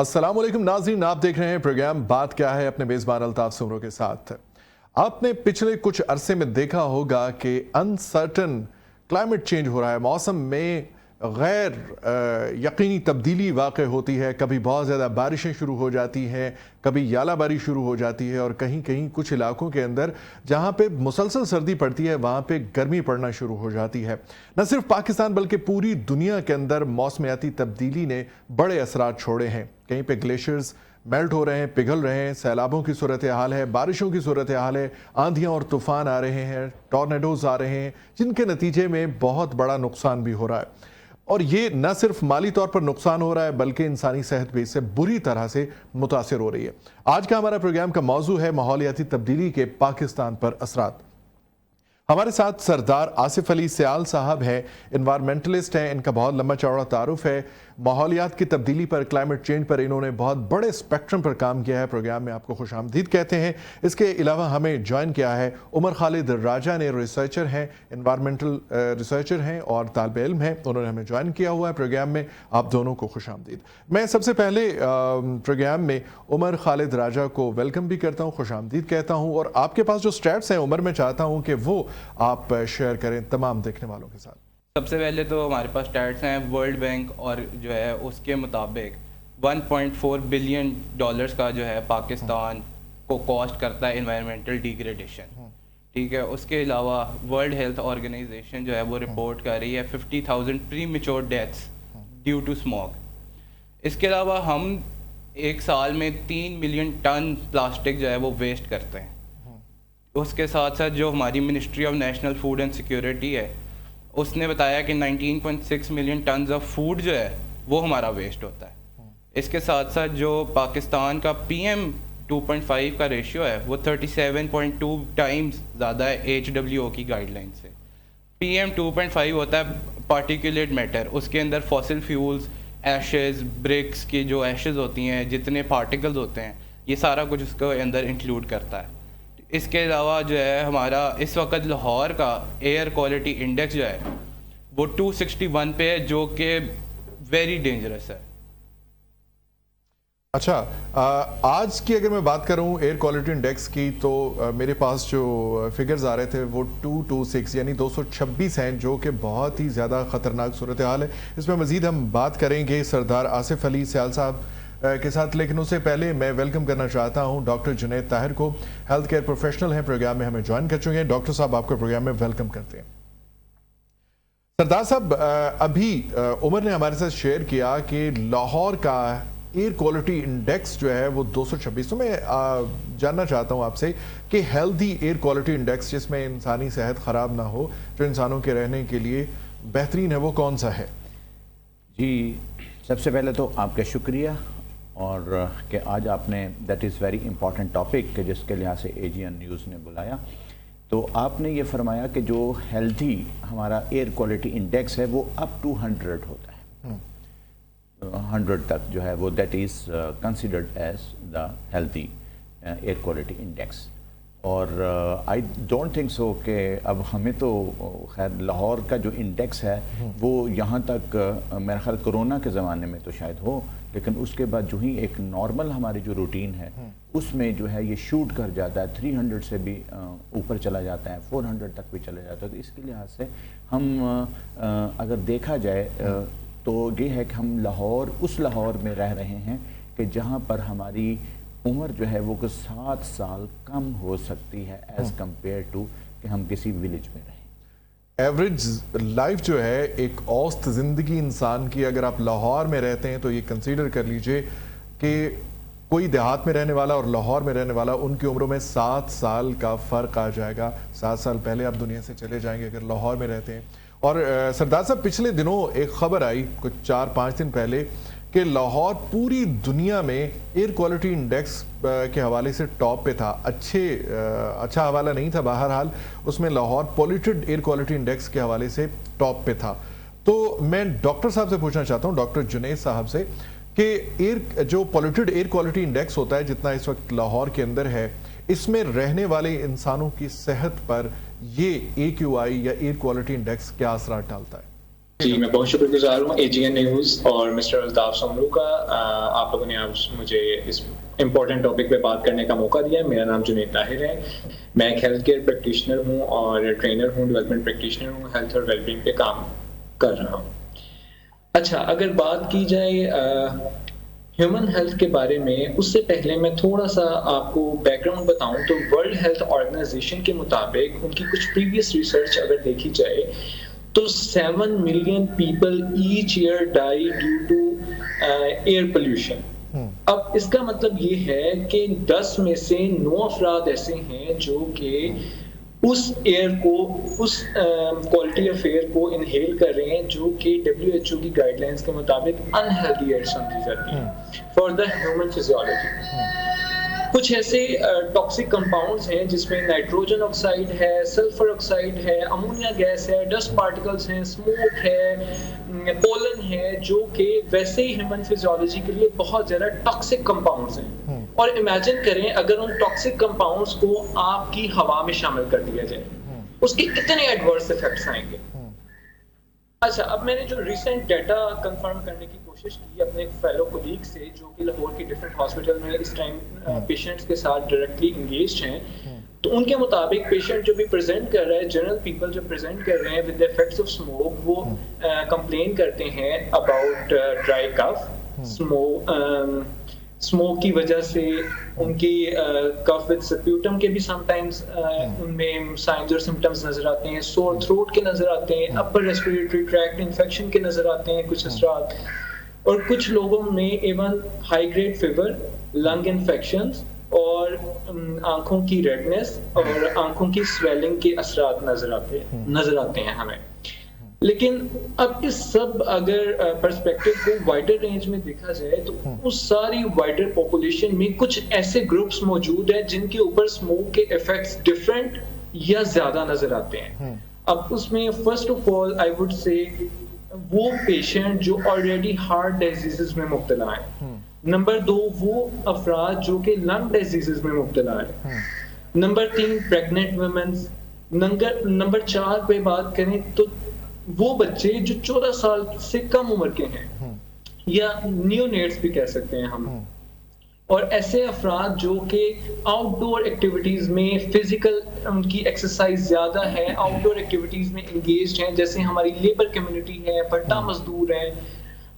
अस्सलाम वालेकुम नाज़रीन, आप देख रहे हैं प्रोग्राम बात क्या है अपने मेज़बान अल्ताफ सुमरो के साथ। आपने पिछले कुछ अरसे में देखा होगा कि अनसर्टन क्लाइमेट चेंज हो रहा है, मौसम में गैर यकीनी तब्दीली वाक़ होती है। कभी बहुत ज़्यादा बारिशें शुरू हो जाती हैं, कभी यालाबारी शुरू हो जाती है और कहीं कहीं कुछ इलाकों के अंदर जहाँ पे मुसलसल सर्दी पड़ती है वहाँ पे गर्मी पड़ना शुरू हो जाती है। न सिर्फ पाकिस्तान बल्कि पूरी दुनिया के अंदर मौसमियाती तब्दीली ने बड़े असरात छोड़े हैं। कहीं पे ग्लेशियर्स मेल्ट हो रहे हैं, पिघल रहे हैं, सैलाबों की सूरत हाल है, बारिशों की सूरत हाल है, आंधियाँ और तूफ़ान आ रहे हैं, टॉर्नेडोज़ आ रहे हैं, जिनके नतीजे में बहुत बड़ा नुकसान भी हो रहा है। और ये न सिर्फ माली तौर पर नुकसान हो रहा है बल्कि इंसानी सेहत भी इससे बुरी तरह से मुतासिर हो रही है। आज का हमारा प्रोग्राम का मौजू है माहौलियाती तब्दीली के पाकिस्तान पर असरात। हमारे साथ सरदार आसिफ अली सियाल साहब हैं, एनवायरमेंटलिस्ट हैं। इनका बहुत लंबा चौड़ा तारुफ है। माहौलियात की तब्दीली पर, क्लाइमेट चेंज पर इन्होंने बहुत बड़े स्पेक्ट्रम पर काम किया है। प्रोग्राम में आपको खुशामदीद कहते हैं। इसके अलावा हमें ज्वाइन किया है उमर खालिद राजा ने, रिसर्चर हैं, एनवायरमेंटल रिसर्चर हैं और तालिब इल्म हैं। उन्होंने हमें ज्वाइन किया हुआ है प्रोग्राम में। आप दोनों को खुशामदीद। मैं सबसे पहले प्रोग्राम में उमर खालिद राजा को वेलकम भी करता हूँ, खुशामदीद कहता हूँ। और आपके पास जो स्टैट्स हैं उमर, मैं चाहता हूँ कि वो आप शेयर करें तमाम देखने वालों के साथ। सबसे पहले तो हमारे पास स्टैट्स हैं वर्ल्ड बैंक और जो है उसके मुताबिक 1.4 बिलियन डॉलर्स का जो है पाकिस्तान को कॉस्ट करता है एनवायरमेंटल डिग्रेडेशन। ठीक है, उसके अलावा वर्ल्ड हेल्थ ऑर्गेनाइजेशन जो है वो रिपोर्ट कर रही है 50,000 premature deaths due to smog. इसके अलावा हम एक साल में 3 मिलियन टन प्लास्टिक जो है वो वेस्ट करते हैं। उसके साथ साथ जो हमारी ministry of national food and security है उसने बताया कि 19.6 मिलियन टन्स ऑफ फूड जो है वो हमारा वेस्ट होता है। इसके साथ साथ जो पाकिस्तान का PM 2.5 का रेशियो है वो 37.2 टाइम्स ज़्यादा है HWO की गाइडलाइन से। PM 2.5 होता है पार्टिकुलेट मैटर, उसके अंदर फॉसिल फ्यूल्स, एशेज़, ब्रिक्स की जो एशेज़ होती हैं, जितने पार्टिकल्स होते हैं, ये सारा कुछ उसके अंदर इंक्लूड करता है। इसके अलावा जो है हमारा इस वक्त लाहौर का एयर क्वालिटी इंडेक्स जो है वो 261 पे है, जो कि वेरी डेंजरस है। अच्छा, आज की अगर मैं बात करूं एयर क्वालिटी इंडेक्स की तो मेरे पास जो फिगर्स आ रहे थे वो 226 यानी 226 हैं, जो कि बहुत ही ज़्यादा ख़तरनाक सूरत हाल है। इसमें मज़ीद हम बात करेंगे सरदार आसिफ अली सियाल साहब के साथ, लेकिन उससे पहले मैं वेलकम करना चाहता हूं डॉक्टर जुनैद ताहिर को। हेल्थ केयर प्रोफेशनल हैं, प्रोग्राम में हमें ज्वाइन कर चुके हैं। डॉक्टर साहब, आपको प्रोग्राम में वेलकम करते हैं। सरदार साहब, अभी उमर ने हमारे साथ शेयर किया कि लाहौर का एयर क्वालिटी इंडेक्स जो है वो 226। तो मैं जानना चाहता हूं आपसे कि हेल्दी एयर क्वालिटी इंडेक्स जिसमें इंसानी सेहत ख़राब ना हो, जो इंसानों के रहने के लिए बेहतरीन है, वो कौन सा है? जी, सबसे पहले तो आपका शुक्रिया और कि आज आपने that is very important topic के जिसके लिहाज से AGN न्यूज़ ने बुलाया। तो आपने ये फरमाया कि जो हेल्दी हमारा एयर क्वालिटी इंडेक्स है वो अप टू 100 होता है। 100 तक जो है वो that is considered as the healthy air quality index. और आई डोंट थिंक सो कि अब हमें तो खैर लाहौर का जो इंडेक्स है वो यहाँ तक मेरा ख्याल कोरोना के ज़माने में तो शायद हो, लेकिन उसके बाद जो ही एक नॉर्मल हमारी जो रूटीन है उसमें जो है ये शूट कर जाता है, 300 से भी ऊपर चला जाता है, 400 तक भी चला जाता है। तो इसके लिहाज से हम अगर देखा जाए तो ये है कि हम लाहौर उस लाहौर में रह रहे हैं कि जहाँ पर हमारी उम्र जो है वो 7 साल कम हो सकती है एज़ कम्पेयर टू कि हम किसी विलेज में रहें। एवरेज लाइफ जो है एक औसत ज़िंदगी इंसान की, अगर आप लाहौर में रहते हैं तो ये कंसीडर कर लीजिए कि कोई देहात में रहने वाला और लाहौर में रहने वाला, उनकी उम्रों में 7 साल का फ़र्क आ जाएगा। 7 साल पहले आप दुनिया से चले जाएंगे अगर लाहौर में रहते हैं। और सरदार साहब, पिछले दिनों एक ख़बर आई कुछ 4-5 दिन पहले कि लाहौर पूरी दुनिया में एयर क्वालिटी इंडेक्स के हवाले से टॉप पे था। अच्छा हवाला नहीं था, बहरहाल उसमें Lahore polluted air quality index के हवाले से टॉप पे था। तो मैं डॉक्टर साहब से पूछना चाहता हूँ, डॉक्टर जुनैद साहब से, कि जो पॉल्यूटेड एयर क्वालिटी इंडेक्स होता है जितना इस वक्त लाहौर के अंदर है, इसमें रहने वाले इंसानों की सेहत पर ये AQI या एयर क्वालिटी इंडेक्स क्या असर डालता है? جی میں بہت شکر گزار ہوں AGN نیوز اور مسٹر الطاف سومرو کا. آپ لوگوں نے آج مجھے اس امپورٹنٹ ٹاپک پہ بات کرنے کا موقع دیا. میرا نام جنید طاہر ہے. میں ایک ہیلتھ کیئر پریکٹیشنر ہوں اور ٹرینر ہوں, ڈیولپمنٹ پریکٹیشنر ہوں, ہیلتھ اور ویل بینگ پہ کام کر رہا ہوں. اچھا, اگر بات کی جائے ہیومن ہیلتھ کے بارے میں, اس سے پہلے میں تھوڑا سا آپ کو بیک گراؤنڈ بتاؤں تو ورلڈ ہیلتھ آرگنائزیشن کے مطابق ان کی کچھ پریویس ریسرچ اگر دیکھی جائے تو 7 million people each year die due to air pollution. اب اس کا مطلب یہ ہے کہ 10 میں سے 9 افراد ایسے ہیں جو کہ اس ایئر کو, اس کوالٹی آف ایئر کو انہیل کر رہے ہیں جو کہ WHO کی گائیڈ لائنس کے مطابق انہیلدی ایئر سمجھی جاتی ہے فار دا ہیومن فزیولوجی. کچھ ایسے ٹاکسک کمپاؤنڈز ہیں جس میں نائٹروجن آکسائڈ ہے, سلفر آکسائڈ ہے, امونیا گیس ہے, ڈسٹ پارٹیکلز ہیں, اسموک ہے, پولن ہے, جو کہ ویسے ہی ہیومن فزیولوجی کے لیے بہت زیادہ ٹاکسک کمپاؤنڈز ہیں. اور امیجن کریں اگر ان ٹاکسک کمپاؤنڈز کو آپ کی ہوا میں شامل کر دیا جائے, اس کے کتنے ایڈورس ایفیکٹس آئیں گے. اچھا, اب میں نے جو ریسنٹ ڈیٹا کنفرم کرنے کی کوشش کی اپنے فیلو کولیگ سے جو کہ لاہور کی ڈفرینٹ ہاسپٹل میں اس ٹائم پیشنٹس کے ساتھ ڈائریکٹلی انگیجڈ ہیں, تو ان کے مطابق پیشنٹ جو بھی پریزنٹ کر رہا ہے, جنرل پیپل جو پریزنٹ کر رہے ہیں ود ایفیکٹس آف اسموک, وہ کمپلین کرتے ہیں اباؤٹ ڈرائی کف, اسموک کی وجہ سے ان کی کف وتھ سپیوٹم کے بھی سم ٹائمز ان میں سائنز اور سمپٹمز نظر آتے ہیں, سور تھروٹ کے نظر آتے ہیں, اپر ریسپیریٹری ٹریکٹ انفیکشن کے نظر آتے ہیں کچھ اثرات, اور کچھ لوگوں میں ایون ہائی گریڈ فیور, لنگ انفیکشنز اور آنکھوں کی ریڈنس اور آنکھوں کی سویلنگ کے اثرات نظر آتے ہیں ہمیں. لیکن اب اس سب اگر پرسپیکٹو کو وائڈر رینج میں دیکھا جائے تو اس ساری وائڈر پاپولیشن میں کچھ ایسے گروپس موجود ہیں جن کے اوپر اسموک کے ایفیکٹس ڈفرینٹ یا زیادہ نظر آتے ہیں. اب اس میں first of all I would say وہ پیشنٹ جو آلریڈی ہارٹ ڈیزیزز میں مبتلا ہیں, نمبر 2 وہ افراد جو کہ لنگ ڈیزیزز میں مبتلا ہیں, نمبر 3 پریگننٹ ویمنز, نمبر 4 پہ بات کریں تو وہ بچے جو 14 سال سے کم عمر کے ہیں یا نیونیٹس بھی کہہ سکتے ہیں ہم, اور ایسے افراد جو کہ آؤٹ ڈور ایکٹیویٹیز میں فزیکل ان کی ایکسرسائز زیادہ ہے, آؤٹ ڈور ایکٹیویٹیز میں انگیجڈ ہیں, جیسے ہماری لیبر کمیونٹی ہے, پٹا مزدور ہیں.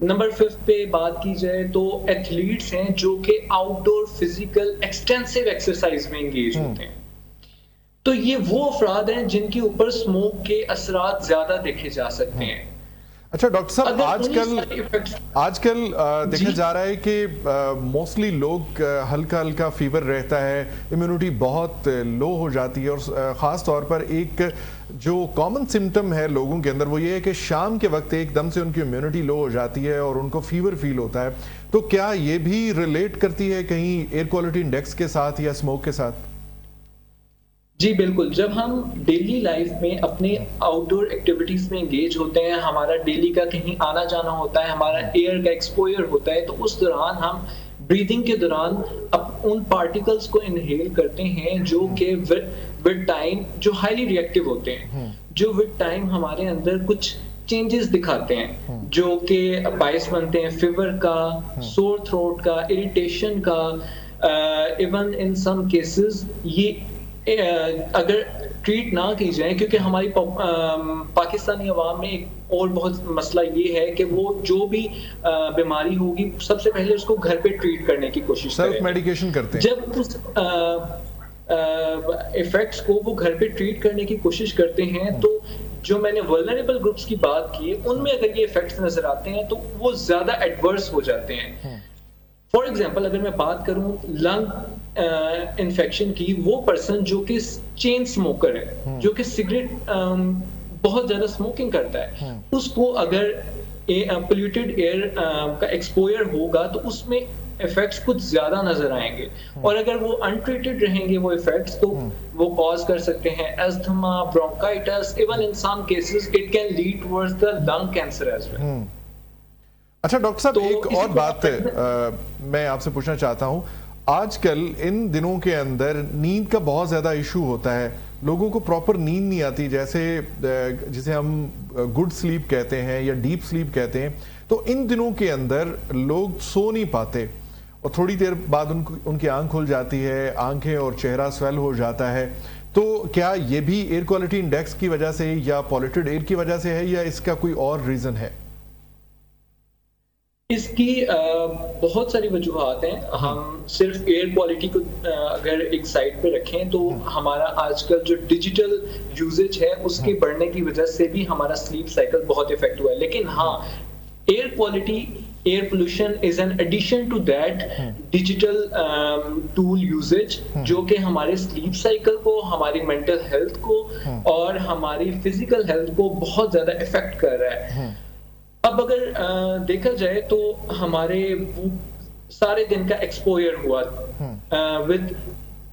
نمبر 5 پہ بات کی جائے تو ایتھلیٹس ہیں جو کہ آؤٹ ڈور فزیکل ایکسٹینسو ایکسرسائز میں انگیج ہوتے ہیں. تو یہ وہ افراد ہیں جن کے اوپر اسموک کے اثرات زیادہ دیکھے جا سکتے ہیں. اچھا ڈاکٹر صاحب, آج کل دیکھا جا رہا ہے کہ موسٹلی لوگ ہلکا ہلکا فیور رہتا ہے, امیونٹی بہت لو ہو جاتی ہے, اور خاص طور پر ایک جو کامن سمٹم ہے لوگوں کے اندر وہ یہ ہے کہ شام کے وقت ایک دم سے ان کی امیونٹی لو ہو جاتی ہے اور ان کو فیور فیل ہوتا ہے. تو کیا یہ بھی ریلیٹ کرتی ہے کہیں ایئر کوالٹی انڈیکس کے ساتھ یا اسموک کے ساتھ؟ جی بالکل, جب ہم ڈیلی لائف میں اپنے آؤٹ ڈور ایکٹیویٹیز میں انگیج ہوتے ہیں, ہمارا ڈیلی کا کہیں آنا جانا ہوتا ہے, ہمارا ایئر کا ایکسپوئر ہوتا ہے, تو اس دوران ہم بریدنگ کے دوران ان پارٹیکلز کو انہیل کرتے ہیں جو کہ ود ٹائم جو ہائیلی ری ایکٹیو ہوتے ہیں, جو ود ٹائم ہمارے اندر کچھ چینجز دکھاتے ہیں جو کہ باعث بنتے ہیں فیور کا, سور تھروٹ کا, اریٹیشن کا, ایون ان سم کیسز یہ اگر ٹریٹ نہ کی جائے, کیونکہ ہماری پاکستانی عوام میں ایک اور بہت مسئلہ یہ ہے کہ وہ جو بھی بیماری ہوگی سب سے پہلے اس کو گھر پہ ٹریٹ کرنے کی کوشش کریں, سیلف میڈیکیشن کرتے ہیں. جب اس ایفیکٹس کو وہ گھر پہ ٹریٹ کرنے کی کوشش کرتے ہیں تو جو میں نے ولنریبل گروپس کی بات کی ان میں اگر یہ ایفیکٹس نظر آتے ہیں تو وہ زیادہ ایڈورس ہو جاتے ہیں. فار ایگزامپل اگر میں بات کروں لنگ انفیکشن کی, وہ پرسن جو کہ چین اسموکر ہے, جو کہ سگریٹ بہت زیادہ اسموکنگ کرتا ہے, اس کو اگر پولیوٹیڈ ایئر کا ایکسپوئر ہوگا تو اس میں ایفیکٹس کچھ زیادہ نظر آئیں گے, اور اگر وہ انٹریٹڈ رہیں گے وہ ایفیکٹس تو وہ کاز کر سکتے ہیں asthma, bronchitis, even in some cases it can lead towards the lung cancer as well. اچھا ڈاکٹر صاحب, ایک اور بات میں آپ سے پوچھنا چاہتا ہوں, آج کل ان دنوں کے اندر نیند کا بہت زیادہ ایشو ہوتا ہے, लोगों को प्रॉपर नींद नहीं आती, जैसे जिसे हम गुड स्लीप कहते हैं या डीप स्लीप कहते हैं, तो इन दिनों के अंदर लोग सो नहीं पाते और थोड़ी देर बाद उनकी आंख खुल जाती है, आंखें और चेहरा स्वेल हो जाता है। तो क्या ये भी एयर क्वालिटी इंडेक्स की वजह से या पॉल्यूटेड एयर की वजह से है या इसका कोई और रीजन है? इसकी बहुत सारी वजूहात हैं। हम सिर्फ एयर क्वालिटी को अगर एक साइड पे रखें तो हमारा आजकल जो डिजिटल यूजेज है उसके बढ़ने की वजह से भी हमारा स्लीप साइकिल बहुत इफेक्ट हुआ है। लेकिन हाँ, air quality, air pollution is an addition to that digital tool uses, जो कि हमारे स्लीप साइकिल को, हमारी मेंटल हेल्थ को और हमारी फिजिकल हेल्थ को बहुत ज्यादा इफेक्ट कर रहा है। अब अगर देखा जाए तो हमारे सारे दिन का एक्सपोजर हुआ विद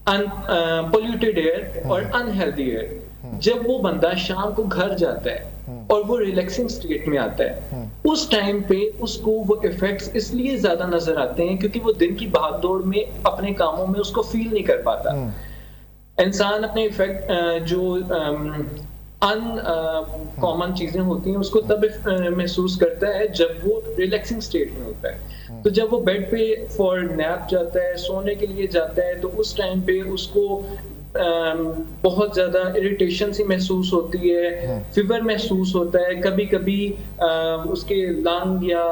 पोल्यूटेड एयर और अनहेल्दी एयर, जब वो बंदा शाम को घर जाता है और वो रिलैक्सिंग स्टेट में आता है, उस टाइम पे उसको वो इफेक्ट्स इसलिए ज्यादा नजर आते हैं क्योंकि वो दिन की भागदौड़ में अपने कामों में उसको फील नहीं कर पाता। इंसान अपने इफेक्ट जो कॉमन चीजें होती हैं उसको तब महसूस करता है जब वो रिलैक्सिंग स्टेट में होता है। तो जब वो बेड पे फॉर नैप जाता है, सोने के लिए जाता है, तो उस टाइम पे उसको बहुत ज्यादा इरिटेशन सी महसूस होती है, फीवर महसूस होता है, कभी कभी उसके लंग या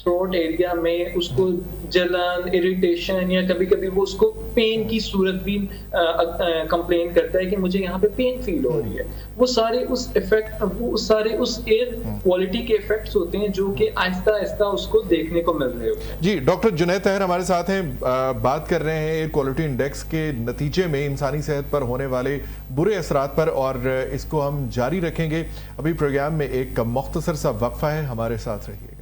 थ्रोट एरिया में उसको जलन, इरिटेशन या कभी कभी वो उसको पेन की सूरत भी कंप्लेन करता है कि मुझे यहाँ पे पेन फील हो रही है। वो सारे उस एयर क्वालिटी के इफेक्ट्स होते हैं जो कि आहिस्ता आहिस्ता उसको देखने को मिल रहे होते हैं। जी, डॉक्टर जुनैद ताहिर हमारे साथ हैं, बात कर रहे हैं एयर क्वालिटी इंडेक्स के नतीजे में इंसानी सेहत पर होने वाले बुरे असरात पर, और इसको हम जारी रखेंगे। अभी प्रोग्राम में एक मुख्तसर सा वक्फा है, हमारे साथ रहिएगा।